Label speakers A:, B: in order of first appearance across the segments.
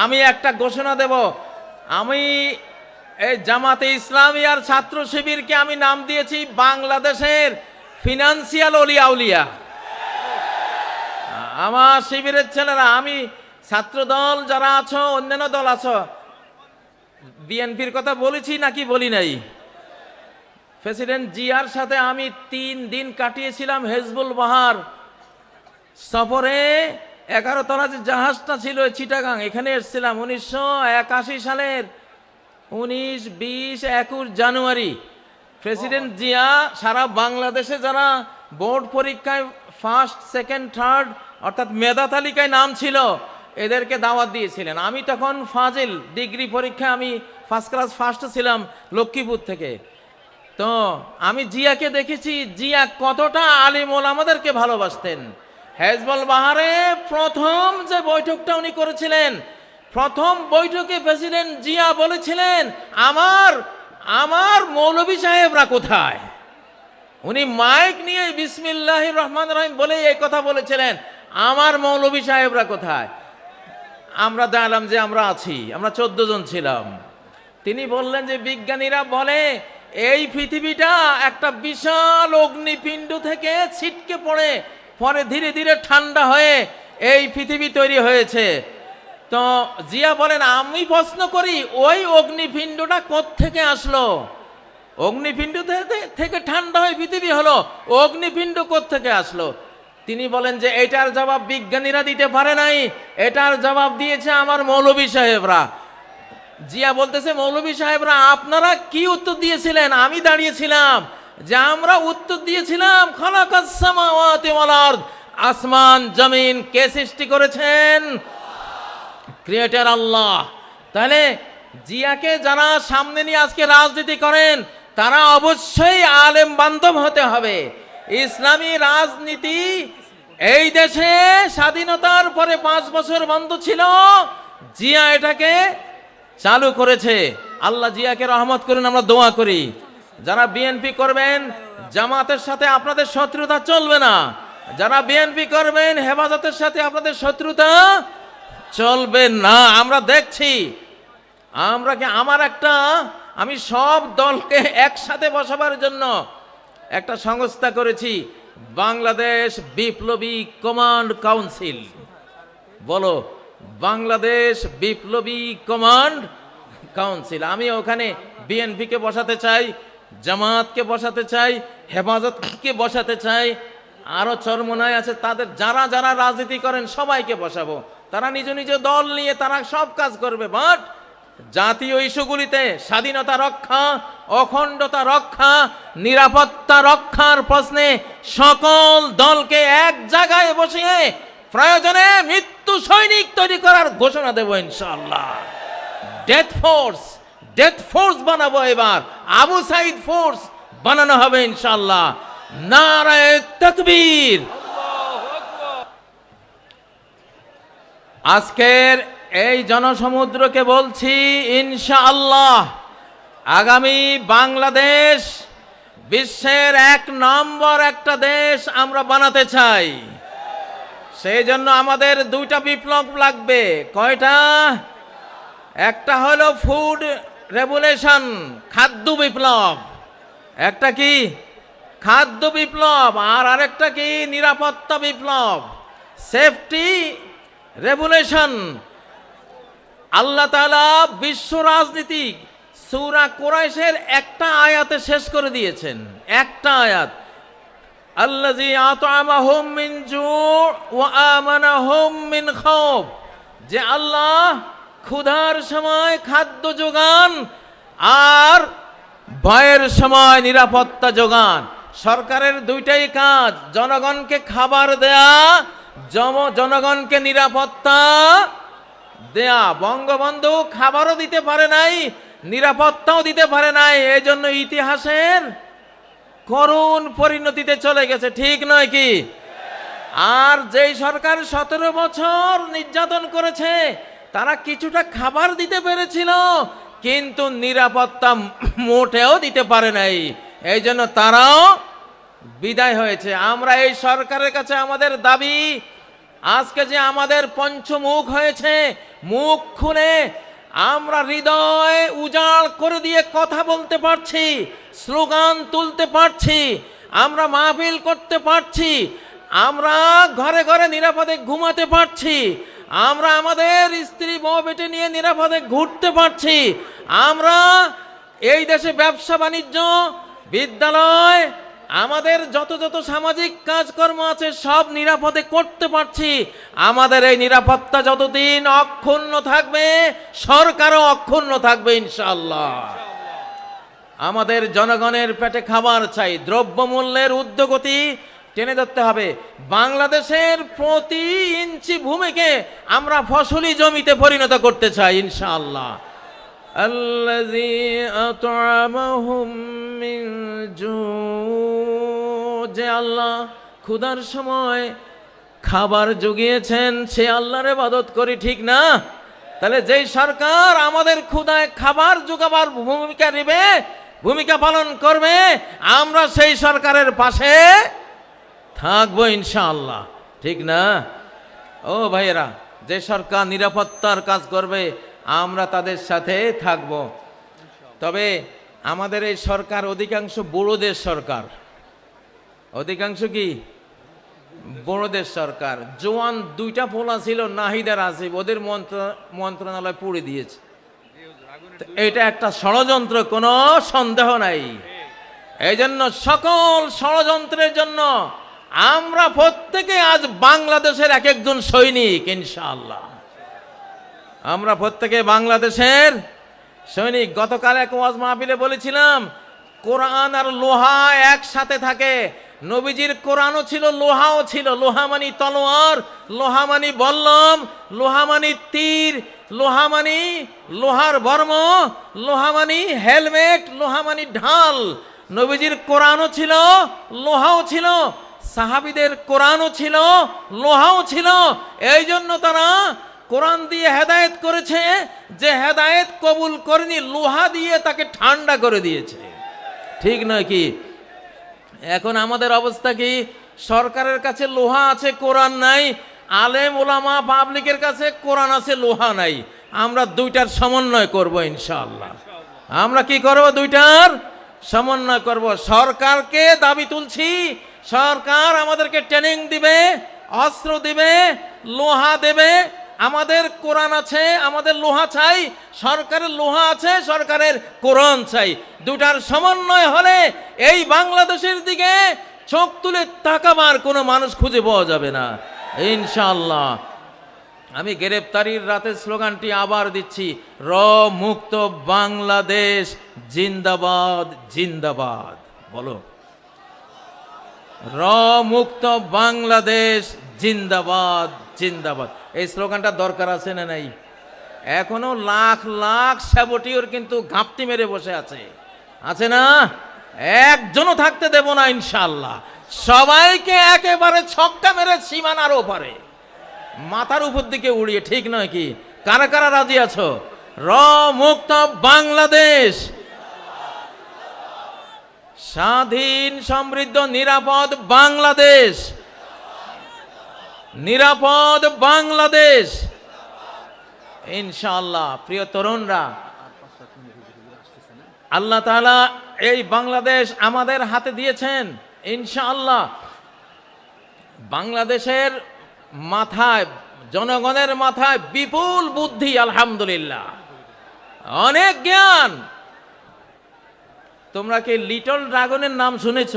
A: আমি একটা ঘোষণা দেব, আমি এই জামাতে ইসলামী আর ছাত্র শিবিরকে আমি নাম দিয়েছি বাংলাদেশের ফিনান্সিয়াল অলিয়া উলিয়া। আমার শিবিরের ছেলেরা, আমি ছাত্র দল যারা আছো, অন্যান্য দল আছো, বিএনপির কথা বলেছি নাকি বলি নাই? প্রেসিডেন্ট জিয়ার সাথে আমি 3 দিন কাটিয়েছিলাম হেজবুল বাহার সফরে। 11 তলা যে জাহাজটা ছিল চিটাগাং, এখানে এসেছিলাম 1981 সালের 19, 20, 21 জানুয়ারি। প্রেসিডেন্ট জিয়া সারা বাংলাদেশে যারা বোর্ড পরীক্ষায় ফার্স্ট, সেকেন্ড, থার্ড অর্থাৎ মেধা তালিকায় নাম ছিল, এদেরকে দাওয়াত দিয়েছিলেন। আমি তখন ফাজিল ডিগ্রি পরীক্ষায় আমি ফার্স্ট ক্লাস ফার্স্ট ছিলাম লক্ষ্মীপুর থেকে। তো আমি জিয়াকে দেখেছি, জিয়া কতটা আলিম ওলামাদেরকে ভালোবাসতেন। হেজবুল বাহারে প্রথম যে বৈঠকটা উনি করেছিলেন, প্রথম বৈঠকে প্রেসিডেন্ট জিয়া বলেছিলেন, আমার মৌলভী সাহেবরা কোথায়? উনি মাইক নিয়ে বিসমিল্লাহির রহমানির রহিম বলে এই কথা বলেছিলেন, আমার মৌলভী সাহেবরা কোথায়? আমরা জানলাম যে আমরা আছি, আমরা 14 জন ছিলাম। তিনি বললেন যে বিজ্ঞানীরা বলে এই পৃথিবীটা একটা বিশাল অগ্নিপিণ্ড থেকে ছিটকে পড়ে পরে ধীরে ধীরে ঠান্ডা হয়ে এই পৃথিবী তৈরি হয়েছে। তো জিয়া বলেন, আমি প্রশ্ন করি ওই অগ্নিপিণ্ডটা কোত্থেকে আসলো? অগ্নিপিণ্ড থেকে ঠান্ডা হয়ে পৃথিবী হলো, অগ্নিপিণ্ড কোত্থেকে আসলো? তিনি বলেন যে এটার জবাব বিজ্ঞানীরা দিতে পারে নাই, এটার জবাব দিয়েছে আমার মৌলভী সাহেবরা। জিয়া বলতেছে, মৌলভী সাহেবরা আপনারা কি উত্তর দিয়েছিলেন? আমি দাঁড়িয়েছিলাম যে আমরা উত্তর দিয়েছিলাম খালাকাস সামাওয়াতি ওয়াল আরদ, আসমান জমিন কে সৃষ্টি করেছেন? ক্রিয়েটর আল্লাহ। তাহলে জিয়াকে যারা সামনে নিয়ে আজকে রাজনীতি করেন, তারা অবশ্যই আলেম বান্ধব হতে হবে। ইসলামী রাজনীতি এই দেশে স্বাধীনতার পরে 5 বছর বন্ধ ছিল, জিয়া এটাকে চালু করেছে। আল্লাহ জিয়াকে রহমত করুন, আমরা দোয়া করি। যারা বিএনপি করবেন, জামাতের সাথে আপনাদের শত্রুতা চলবে না। যারা বিএনপি করবেন, হেফাজতের সাথে আপনাদের শত্রুতা চলবে না। আমরা দেখছি, আমি সব দলকে একসাথে বসাবার জন্য একটা সংস্থা করেছি, বাংলাদেশ বিপ্লবী কমান্ড কাউন্সিল। বলো, বাংলাদেশ বিপ্লবী কমান্ড কাউন্সিল। আমি ওখানে বিএনপিকে বসাতে চাই, জামাতকে বসাতে চাই, হেফাজতকে বসাতে চাই, আরো চরমনায় আছে তাদের, যারা যারা রাজনীতি করেন সবাইকে বসাবো। তারা নিজ নিজ দল নিয়ে তারা সব কাজ করবে, বাট জাতীয় ইস্যুগুলিতে স্বাধীনতা রক্ষা, অখণ্ডতা রক্ষা, নিরাপত্তা রক্ষার প্রশ্নে সকল দলকে এক জায়গায় বসিয়ে প্রয়োজনে মৃত্যু সৈনিক তৈরি করার ঘোষণা দেব ইনশাআল্লাহ। ডেথ ফোর্স বানাবো, এবার আবু সাইদ ফোর্স বানানো হবে ইনশাআল্লাহ। নারায়ে তাকবীর। আজকের এই জনসমুদ্রকে বলছি, ইনশাআল্লাহ আগামী বাংলাদেশ বিশ্বের 1 নম্বর একটা দেশ আমরা বানাতে চাই। সেই জন্য আমাদের 2টা বিপ্লব লাগবে। কয়টা? একটা হলো ফুড রেভলিউশন, খাদ্য বিপ্লব। একটা কি? খাদ্য বিপ্লব। আর আরেকটা কি? নিরাপত্তা বিপ্লব, সেফটি রেভলিউশন। আল্লাহ তাআলা বিশ্ব রাজনীতি সূরা কুরাইশের একটা আয়াতে শেষ করে দিয়েছেন। একটা আয়াত, আল্লাযী আত'আমাহুম মিন জু' ওয়া আমানাহুম মিন খাউফ, যে আল্লাহ ক্ষুধার সময় খাদ্য যোগান আর ভয়ের সময় নিরাপত্তা যোগান। সরকারের 2টাই কাজ, জনগণকে খাবার দেয়া, জনগণকে নিরাপত্তা দেয়া। বঙ্গবন্ধু খাবারও দিতে পারে নাই, নিরাপত্তাও দিতে পারে নাই, এই জন্য ইতিহাসের করুণ পরিণতিতে চলে গেছে, ঠিক নয় কি? আর যেই সরকার 17 বছর নির্যাতন করেছে, তারা কিছুটা খাবার দিতে পেরেছিল, কিন্তু নিরাপত্তা মোটেও দিতে পারে নাই, এই জন্য তারাও বিদায় হয়েছে। আমরা এই সরকারের কাছে আমাদের দাবি, আজকে যে আমাদের পঞ্চমুখ হয়েছে, মুখ খুলে আমরা হৃদয় উজাড় করে দিয়ে কথা বলতে পারছি, স্লোগান তুলতে পারছি, আমরা মাহফিল করতে পারছি, আমরা ঘরে ঘরে নিরাপদে ঘুমাতে পারছি, আমরা আমাদের স্ত্রী বউ বেটে নিয়ে নিরাপদে ঘুরতে পারছি, আমরা এই দেশে ব্যবসা বাণিজ্য, বিদ্যালয়, আমাদের যত যত সামাজিক কাজকর্ম আছে সব নিরাপদে করতে পারছি। আমাদের এই নিরাপত্তা যতদিন অক্ষুণ্ণ থাকবে, সরকারও অক্ষুণ্ণ থাকবে ইনশাআল্লাহ। আমাদের জনগণের পেটে খাবার চাই, দ্রব্যমূল্যের ঊর্ধ্বগতি টেনে ধরতে হবে। বাংলাদেশের প্রতি ইঞ্চি ভূমিকে আমরা ফসলি জমিতে পরিণত করতে চাই ইনশাআল্লাহ। আল্লাযী আত'আমাহুম মিন জু, যে আল্লাহ ক্ষুধার সময় খাবার জুগিয়েছেন সে আল্লাহর ইবাদত করি, ঠিক না? তাহলে যেই সরকার আমাদের ক্ষুধায় খাবার জোগাবার ভূমিকা পালন করবে, আমরা সেই সরকারের পাশে থাকবো ইনশাআল্লাহ, ঠিক না? ও ভাইয়েরা, যে সরকার নিরাপত্তার কাজ করবে আমরা তাদের সাথে থাকব। তবে আমাদের এই সরকার অধিকাংশ বড়দের সরকার, অধিকাংশ কি বড়দের সরকার। জোয়ান দুইটা পোলা ছিল নাহিদার আসিফ, ওদের মন্ত্রণালয় পুড়ে দিয়েছে। এটা একটা ষড়যন্ত্র, কোনো সন্দেহ নাই। এই জন্য সকল ষড়যন্ত্রের জন্য আমরা প্রত্যেকে আজ বাংলাদেশের এক একজন সৈনিক ইনশাআল্লাহ। আমরা প্রত্যেকে বাংলাদেশের সৈনিক। গতকাল এক ওয়াজ মাহফিলে বলেছিলাম, কোরআন আর লোহা একসাথে থাকে। নবীজির কোরআনও ছিল, লোহাও ছিল। লোহা মানি তলোয়ার, লোহা মানি বল্লম, লোহা মানি তীর, লোহা মানি লোহার বর্ম, লোহা মানি হেলমেট, লোহা মানি ঢাল। নবীজির কোরআনও ছিল, লোহাও ছিল। সাহাবীদের কোরআনও ছিল, লোহাও ছিল। এই জন্য তারা কোরআন দিয়ে হেদায়েত করেছে, যে হেদায়েত কবুল করেনি লোহা দিয়ে তাকে ঠান্ডা করে দিয়েছে, ঠিক নয় কি? এখন আমাদের অবস্থা কি? সরকারের কাছে লোহা আছে, কোরআন নাই। আলেম ওলামা পাবলিকের কাছে কোরআন আছে, লোহা নাই। আমরা দুইটার সমন্বয় করব ইনশাআল্লাহ। আমরা কি করব? দুইটার সমন্বয় করব। সরকারকে দাবি তুলছি, সরকার আমাদেরকে ট্রেনিং দিবে, অস্ত্র দিবে, লোহা দেবে। আমাদের কোরআন আছে, আমাদের লোহা চাই। সরকারের লোহা আছে, সরকারের কোরআন চাই। দুটার সমন্বয় হলে এই বাংলাদেশের দিকে চোখ তুলে তাকাবার কোনো মানুষ খুঁজে পাওয়া যাবে না ইনশাআল্লাহ। আমি গ্রেপ্তারির রাতের স্লোগানটি আবার দিচ্ছি, র মুক্ত বাংলাদেশ জিন্দাবাদ জিন্দাবাদ। বলো, র মুক্ত বাংলাদেশ জিন্দাবাদ জিন্দাবাদ। এই স্লোগানটা দরকার আছে না নাই? এখনো লাখ লাখ স্যাবটিওর কিন্তু ঘাপটি মেরে বসে আছে না? একজনও থাকতে দেব না ইনশাআল্লাহ। সবাইকে একেবারে ছক্কা মেরে সীমানার ওপারে, মাথার উপর দিকে উড়িয়ে, ঠিক নয় কি? কারা কারা রাজি আছো? র মুক্ত বাংলাদেশ, স্বাধীন সমৃদ্ধ নিরাপদ বাংলাদেশ, নিরাপদ বাংলাদেশ ইনশাআল্লাহ। প্রিয় তরুণরা, আল্লাহ তাআলা এই বাংলাদেশ আমাদের হাতে দিয়েছেন ইনশাআল্লাহ। বাংলাদেশের মাথায়, জনগণের মাথায় বিপুল বুদ্ধি, আলহামদুলিল্লাহ, অনেক জ্ঞান। তোমরা কি লিটল ড্রাগনের নাম শুনেছ?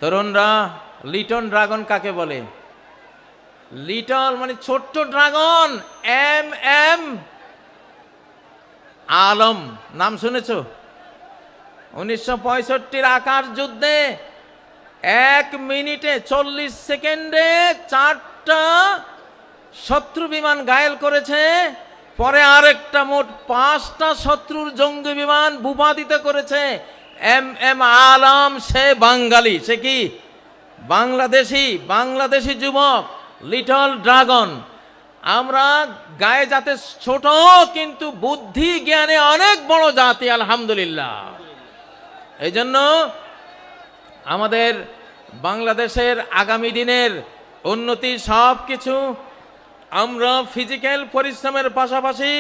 A: তরুণরা, লিটল ড্রাগন কাকে বলে? লিটল মানে ছোট্ট ড্রাগন, এম এম আলম নাম শুনেছ? 1965 আকাশ যুদ্ধে 1 মিনিটে 40 সেকেন্ডে 4টা শত্রু বিমান ঘায়েল করেছে। পরে আরেকটা মোট 5টা শত্রুর জঙ্গি বিমান ভূপাতিত করেছে। এম এম আলম, সে বাঙালি, সে কি বাংলাদেশি যুবক, লিটল ড্রাগন। আমরা গায়ে যাতে ছোট, কিন্তু বুদ্ধি জ্ঞানে অনেক বড় জাতি, আলহামদুলিল্লাহ। এই জন্য আমাদের বাংলাদেশের আগামী দিনের উন্নতি সব কিছু আমরা ফিজিক্যাল পরিশ্রমের পাশাপাশি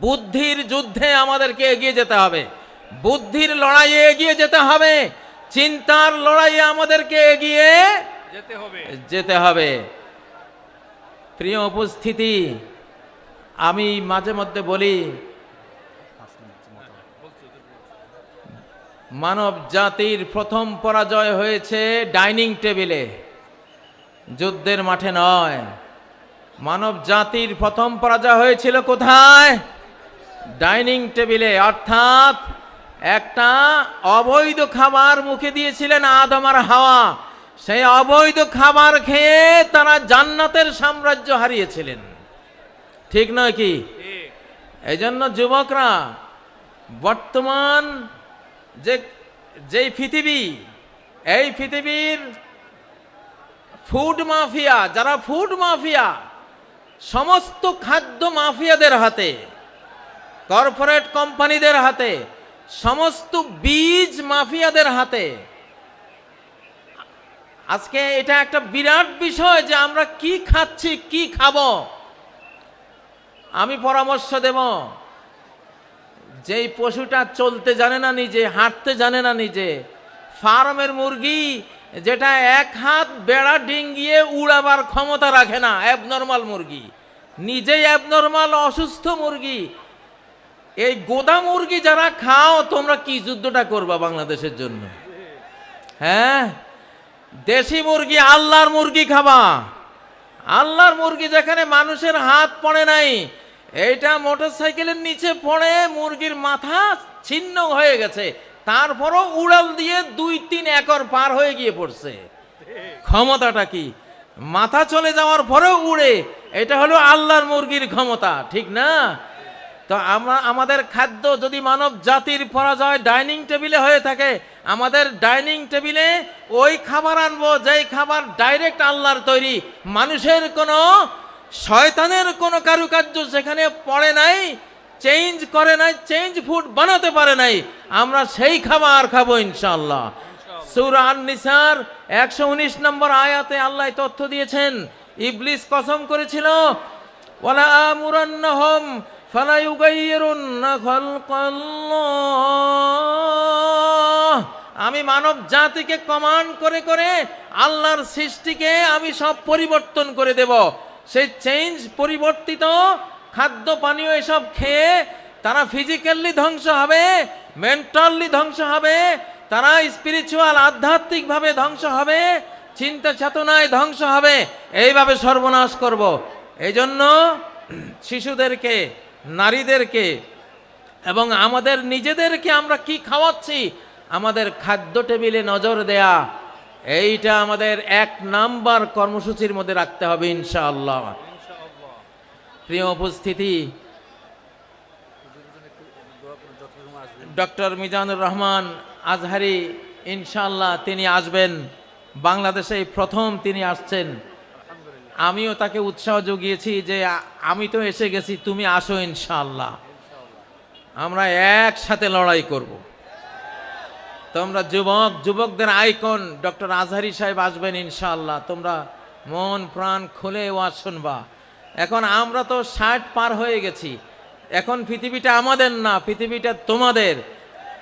A: বুদ্ধির যুদ্ধে আমাদেরকে এগিয়ে যেতে হবে, বুদ্ধির লড়াইয়ে এগিয়ে যেতে হবে, চিন্তার লড়াইয়ে আমাদেরকে এগিয়ে যেতে হবে। প্রিয় উপস্থিতি, আমি মাঝে মধ্যে বলি মানব জাতির প্রথম পরাজয় হয়েছে ডাইনিং টেবিলে, যুদ্ধের মাঠে নয়। মানব জাতির প্রথম পরাজয় হয়েছিল কোথায়? ডাইনিং টেবিলে। অর্থাৎ একটা অবৈধ খাবার মুখে দিয়েছিলেন আদম আর হাওয়া, সেই অবৈধ খাবার খেয়ে তারা জান্নাতের সাম্রাজ্য হারিয়েছিলেন। ঠিক নয় কি? এই জন্য যুবকরা, বর্তমান যেই পৃথিবী, এই পৃথিবীর ফুড মাফিয়া, যারা ফুড মাফিয়া, সমস্ত খাদ্য মাফিয়াদের হাতে, কর্পোরেট কোম্পানিদের হাতে, সমস্ত বীজ মাফিয়াদের হাতে। আজকে এটা একটা বিরাট বিষয় যে আমরা কি খাচ্ছি, কি খাবো। আমি পরামর্শ দেব, যেই পশুটা চলতে জানে না নিজে, হাঁটতে জানে না নিজে, ফার্মের মুরগি যেটা এক হাত বেড়া ডিঙ্গিয়ে উড়াবার ক্ষমতা রাখে না, অ্যাবনর্মাল মুরগি, নিজেই অ্যাবনর্মাল অসুস্থ মুরগি, এই গোদা মুরগি যারা খাও, তোমরা কি যুদ্ধটা করবা বাংলাদেশের জন্য? হ্যাঁ, দেশি মুরগি, আল্লাহর মুরগি খাবা। আল্লাহর মুরগি যেখানে মানুষের হাত পড়ে নাই, এইটা মোটরসাইকেলের নিচে পড়ে মুরগির মাথা ছিন্ন হয়ে গেছে, তারপরও উড়াল দিয়ে 2-3 একর পার হয়ে গিয়ে পড়ছে। ক্ষমতাটা কি? মাথা চলে যাওয়ার পরেও উড়ে। এটা হলো আল্লাহর মুরগির ক্ষমতা, ঠিক না? তো আমাদের খাদ্য যদি মানব জাতির পরাজয় ডাইনিং টেবিলে হয়ে থাকে, আমাদের ডাইনিং টেবিলে ওই খাবার আনবো যেই খাবার ডাইরেক্ট আল্লাহর তৈরি, মানুষের কোনো, শয়তানের কোনো কারুকার্য সেখানে পড়ে নাই, চেঞ্জ করে নাই, চেঞ্জ ফুড বানাতে পারে নাই। আমরা সেই খাবার খাবো ইনশাআল্লাহ। সূরা আন-নিসার 119 নম্বর আয়াতে আল্লাহ তথ্য দিয়েছেন, ইবলিস কসম করেছিল, ওয়ালা আমুরান্নাহুম ফালা ইউগাইয়িরুন্না খালকাল্লাহ, আমি মানব জাতিকে কমান্ড করে করে আল্লাহর সৃষ্টিকে আমি সব পরিবর্তন করে দেব। সেই চেঞ্জ, পরিবর্তিত খাদ্য পানীয় এসব খেয়ে তারা ফিজিক্যালি ধ্বংস হবে, মেন্টালি ধ্বংস হবে, তারা স্পিরিচুয়াল, আধ্যাত্মিকভাবে ধ্বংস হবে, চিন্তা চেতনায় ধ্বংস হবে। এইভাবে সর্বনাশ করব। এই জন্য শিশুদেরকে, নারীদেরকে এবং আমাদের নিজেদেরকে আমরা কি খাওয়াচ্ছি, আমাদের খাদ্য টেবিলে নজর দেয়া, এইটা আমাদের 1 নাম্বার কর্মসূচির মধ্যে রাখতে হবে ইনশাআল্লাহ। প্রিয় উপস্থিতি, ডক্টর মিজানুর রহমান আজহারি ইনশাআল্লাহ তিনি আসবেন, বাংলাদেশে প্রথম তিনি আসছেন। আমিও তাকে উৎসাহ জুগিয়েছি যে আমি তো এসে গেছি, তুমি আসো ইনশাআল্লাহ, আমরা একসাথে লড়াই করব। তোমরা যুবকদের আইকন ডক্টর আজহারি সাহেব আসবেন ইনশাআল্লাহ, তোমরা মন প্রাণ খুলে ওয়াজ শুনবা। এখন আমরা তো 60 পার হয়ে গেছি, এখন পৃথিবীটা আমাদের না, পৃথিবীটা তোমাদের।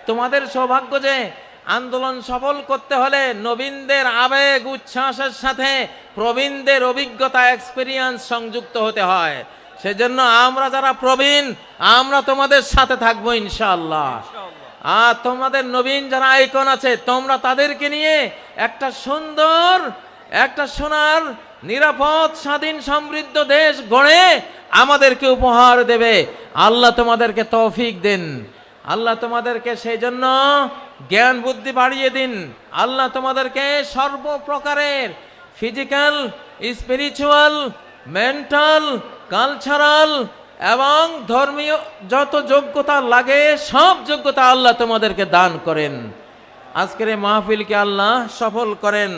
A: তোমাদের সৌভাগ্য যে আন্দোলন সফল করতে হলে নবীনদের আবেগ উচ্ছ্বাসের সাথে প্রবীণদের অভিজ্ঞতা, এক্সপেরিয়েন্স সংযুক্ত হতে হয়। সেজন্য আমরা যারা প্রবীণ, আমরা তোমাদের সাথে থাকবো ইনশাআল্লাহ। আর তোমাদের নবীন যারা আইকন আছে, তোমরা তাদেরকে নিয়ে একটা সুন্দর, একটা সোনার, নিরাপদ, স্বাধীন, সমৃদ্ধ দেশ গড়ে আমাদেরকে উপহার দেবে। আল্লাহ তোমাদেরকে তৌফিক দিন, আল্লাহ তোমাদেরকে সেই জন্য জ্ঞান বুদ্ধি বাড়িয়ে দিন। আল্লাহ তোমাদেরকে সর্বপ্রকারের ফিজিক্যাল, স্পিরিচুয়াল, মেন্টাল, কালচারাল এবং ধর্মীয় যত যোগ্যতা লাগে সব যোগ্যতা আল্লাহ তোমাদেরকে দান করেন। আজকের এই মাহফিলকে আল্লাহ সফল করেন।